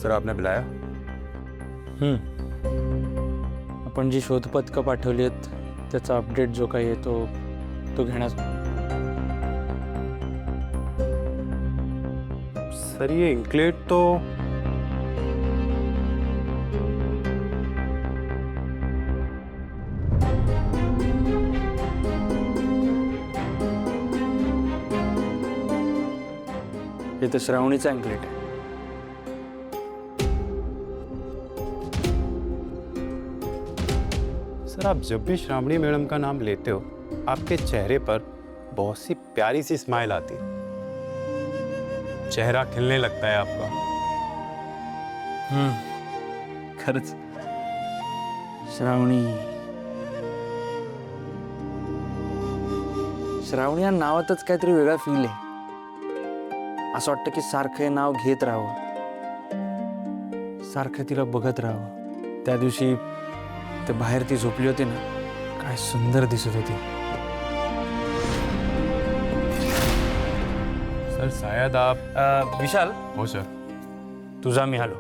Sir आपने बुलाया? आपण जी शोधपथकं पाठवली आहेत त्याचा अपडेट जो काही आहे तो घेण्यास. सर ये इंकलेट तो हे तर श्रावणीचा अँकलेट आहे. सर आप जब भी श्रावणी मैडम का नाम लेते हो आपके चेहरे पर बहुत सी प्यारी सी स्माइल आती है, चेहरा खिलने लगता है आपका. खरंच श्रावणी या नावातच काहीतरी वेगळा फील आहे. असं वाटतं की सारखं हे नाव घेत राहावं, सारखं तिला बघत राहावं. त्या दिवशी ते बाहेर ती झोपली होती ना, काय सुंदर दिसत होती. सर शायद आप विशाल हो सर. तुझा मी आलो.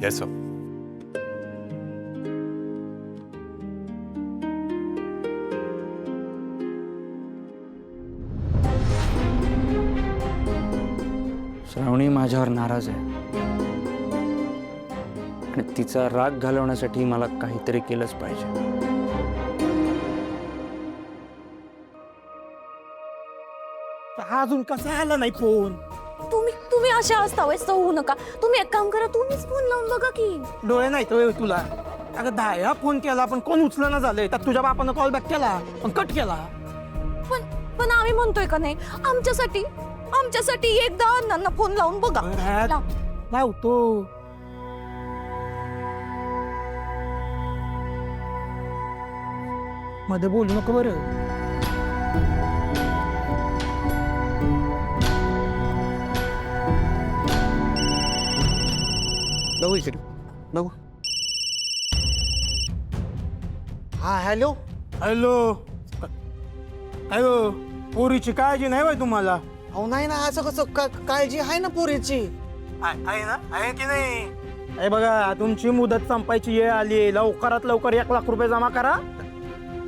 Yes sir. श्रावणी माझ्यावर नाराज आहे आणि तिचा राग घालवण्यासाठी मला काहीतरी केलंच पाहिजे. अजून कसा आला नाही फोन? तुम्ही अशा अस्ताव्यस्त होऊ नका. तुम्ही एक काम करा, तुम्हीच फोन लावून बघा की. डोळे नाही तर तुला. अगं 10 फोन केला पण कोण उचलना झालंय. तर तुझ्या बापानं कॉल बॅक केला पण कट केला. पण आम्ही म्हणतोय का नाही, आमच्यासाठी एकदा अण्णांना फोन लावून बघा. लावतो. मध्ये बोलू नको बरं. बघू इकडे बघू. हा हॅलो. हॅलो. हॅलो. पोरीची काळजी नाही बाय तुम्हाला? अहो नाही ना, असं कसं काळजी आहे ना पोरीची. आहे ना, आहे की नाही? हे बघा तुमची मुदत संपायची वेळ आली. लवकरात लवकर 1 लाख रुपये जमा करा,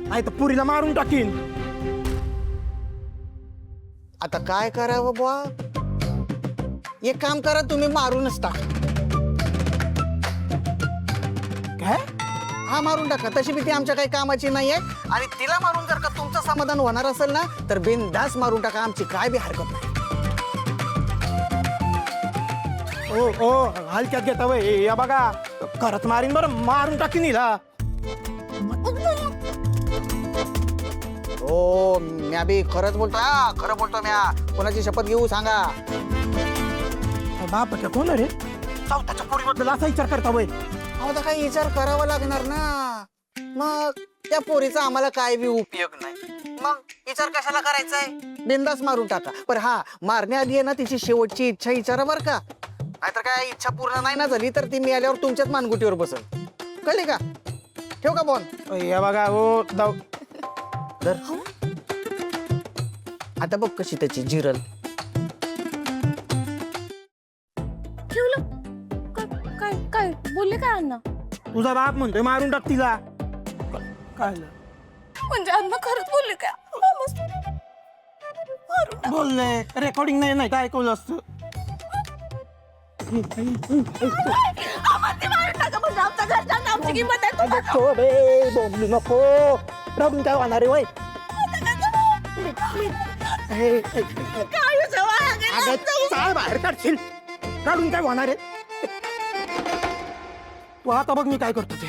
नाही तर पुरीला मारून टाकीन. आता काय करावं बुवा? एक काम करा, तुम्ही मारूनच टाका. काय? हा मारून टाका. तशी भीती आमच्या काही कामाची नाहीये. आणि तिला मारून जर का तुमचं समाधान होणार असेल ना तर बिनधास्त मारून टाका. आमची काय बी हरकत नाही. ओ हलक्यात घेता वय. या बघा खरंच मारीन बरं, मारून टाकीन हिला. हो म्या बी खरंच बोलतो. हा खरं बोलतो म्या. कोणाची शपथ घेऊ सांगा? बाप कोण रे? चौथ्याच्या पोरीबद्दल असा विचार करता वय? अहो तर काही विचार करावा लागणार ना. मग त्या पोरीचा आम्हाला काय बी उपयोग नाही. मग विचार कशाला करायचा आहे? बिंदास मारून टाका. पण हा मारण्याआधी आहे ना तिची शेवटची इच्छा विचारा बरं का. नाहीतर काय इच्छा पूर्ण नाही ना झाली तर ती मी आल्यावर तुमच्याच मानगुटीवर बसल. कळले का? ठेव का फोन? या बघा हो धर. आता बघ कशी त्याची जिरल. ठेवलं? काय बोलले काय अण्णा? तुझा बाप म्हणतोय मारून टाक तिला. काय म्हणजे अण्णा खरंच बोलले काय? बोलले? रेकॉर्डिंग नाही काय ऐकवलं असतं. बोलू नको. रडून काय होणार आहे वय? चाळ बाहेर काढशील. रडून काय होणार आहे? तू आता बघ मी काय करतो ते.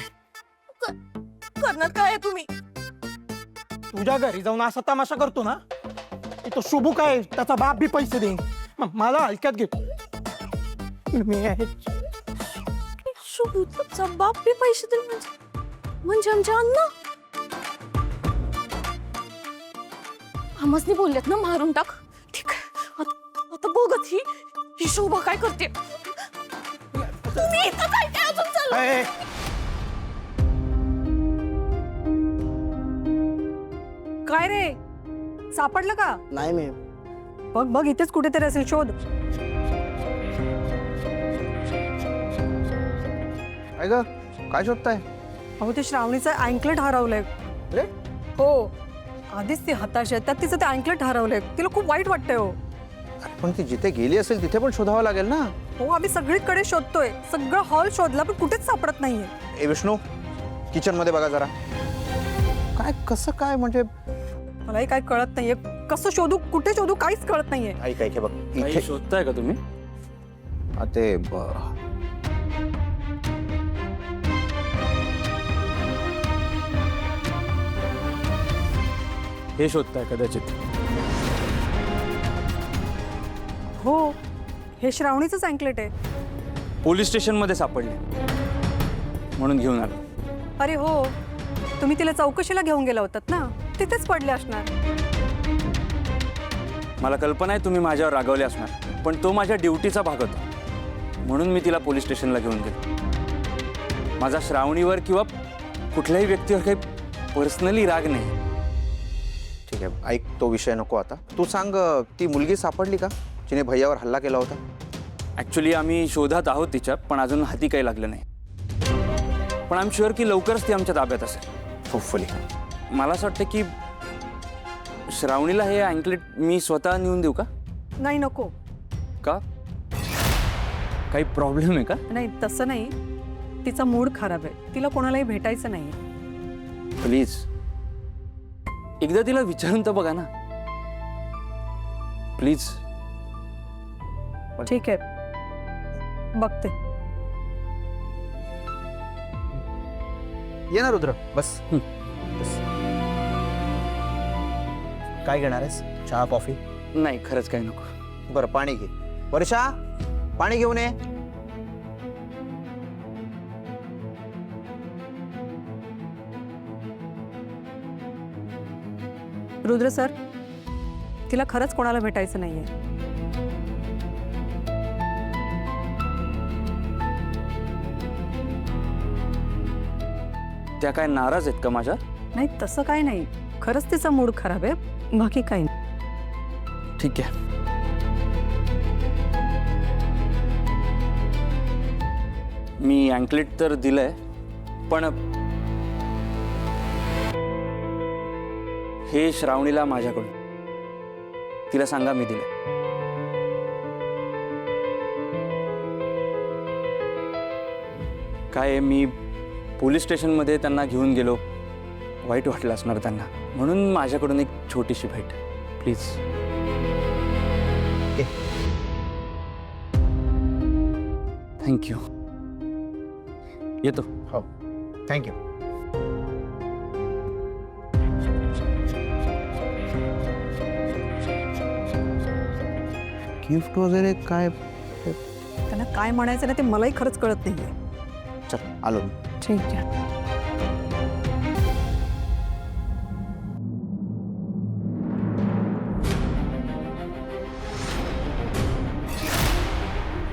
करणार काय आहे तुम्ही? तुझ्या घरी जाऊन असा तमाशा करतो ना, तो शुभू काय त्याचा बाप बी पैसे देईन. मला हलक्यात घेतो मी. शुभूचा बाप बी पैसे देईल म्हणजे आमच्या अण्णा? आम्हासनी बोललेत ना मारून टाक. ठीक आहे, आता बघत ही शोभा काय करते. तुम्ही इथं काय अजून चालू? काय रे, सापडलं का? नाही मी बघ बघ, इथेच कुठेतरी असेल, शोध. काय ग काय शोधताय? अहो ते श्रावणीचं अँकलेट हरवलंय. अरे? हो, आधीच ती हताश आहे, त्यात तिचं ते अँकलेट हरवलंय. तिला खूप वाईट वाटतंय हो. अरे पण ती जिथे गेली असेल तिथे पण शोधावं लागेल ना. हो, आम्ही सगळीकडे शोधतोय, सगळं हॉल शोधला पण कुठेच सापडत नाहीये. ए विष्णू, किचन मध्ये बघा जरा. काय कसं काय म्हणजे मलाही काय कळत नाहीये, कसं शोधू, कुठे शोधू, काहीच कळत नाहीये. ऐक ऐक हे बघ काही इथे शोधताय का तुम्ही? ते हे शोधताय कदाचित. हो, हे श्रावणीचंच अँकलेट आहे. पोलीस स्टेशनमध्ये सापडले म्हणून घेऊन आलो. अरे हो, तुम्ही तिला चौकशीला घेऊन गेला होतात ना, तिथेच पडले असणार. मला कल्पना आहे तुम्ही माझ्यावर रागवले असणार, पण तो माझ्या ड्युटीचा भाग होता म्हणून मी तिला पोलीस स्टेशनला घेऊन गेलो. माझा श्रावणीवर किंवा कुठल्याही व्यक्तीवर काही पर्सनली राग नाही. ठीक आहे ऐक, तो विषय नको आता. तू सांग ती मुलगी सापडली का जिने भैयावर हल्ला केला होता? ॲक्च्युली आम्ही शोधात आहोत तिच्या, पण अजून हाती काही लागलं नाही. पण आय एम शुअर की लवकरच ती आमच्या ताब्यात असेल. होपफुली. मला असं वाटतं की श्रावणीला हे अँकलेट मी स्वतः नेऊन देऊ का? नाही, नको. का? काही प्रॉब्लेम आहे का? नाही, तसं नाही. तिचा मूड खराब आहे, तिला कोणालाही भेटायचं नाही. प्लीज एकदा तिला विचारून तर बघा ना प्लीज. ठीक आहे, बघते. ये ना रुद्र, बस. बस. काय घेणार आहेस? चहा कॉफी? नाही, खरंच काही नको. बरं पाणी घे. वर्षा, पाणी घेऊन ये. रुद्र सर, तिला खरंच कोणाला भेटायचं नाहीये. त्या काय नाराज आहेत का माझ्या? नाही, तसं काही नाही. खरंच तिचा मूड खराब आहे, बाकी काही नाही. ठीक आहे. मी अँकलेट तर दिलंय, पण हे श्रावणीला माझ्याकडून. तिला सांगा मी दिलंय. काय आहे, मी पोलीस स्टेशनमध्ये त्यांना घेऊन गेलो, वाईट वाटलं असणार त्यांना, म्हणून माझ्याकडून एक छोटीशी भेट प्लीज. थँक्यू. येतो. हो, थँक्यू. गिफ्ट वगैरे काय? त्यांना काय म्हणायचं ना ते मलाही खरंच कळत नाहीये. चल आलो मी. ठीक आहे.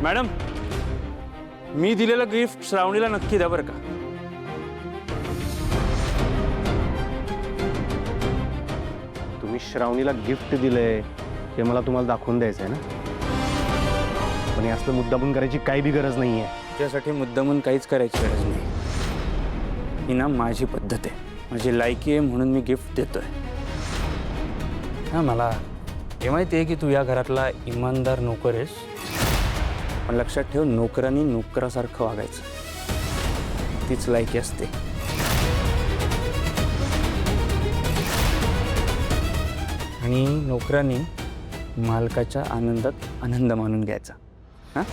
मॅडम, मी दिलेलं गिफ्ट श्रावणीला नक्की द्या बरं का. तुम्ही श्रावणीला गिफ्ट दिलंय ते मला तुम्हाला दाखवून द्यायचं आहे ना, पण हे असलं मुद्दामून करायची काही बी गरज नाही आहे. त्यासाठी मुद्दामून काहीच करायची गरज नाही. ही ना माझी पद्धत आहे, माझी लायकी आहे म्हणून मी गिफ्ट देतोय. हां, मला हे माहिती आहे की तू या घरातला इमानदार नोकर आहेस, पण लक्षात ठेव, नोकरांनी नोकरासारखं वागायचं, तीच लायकी असते. आणि नोकरांनी मालकाच्या आनंदात आनंद मानून घ्यायचा. हां.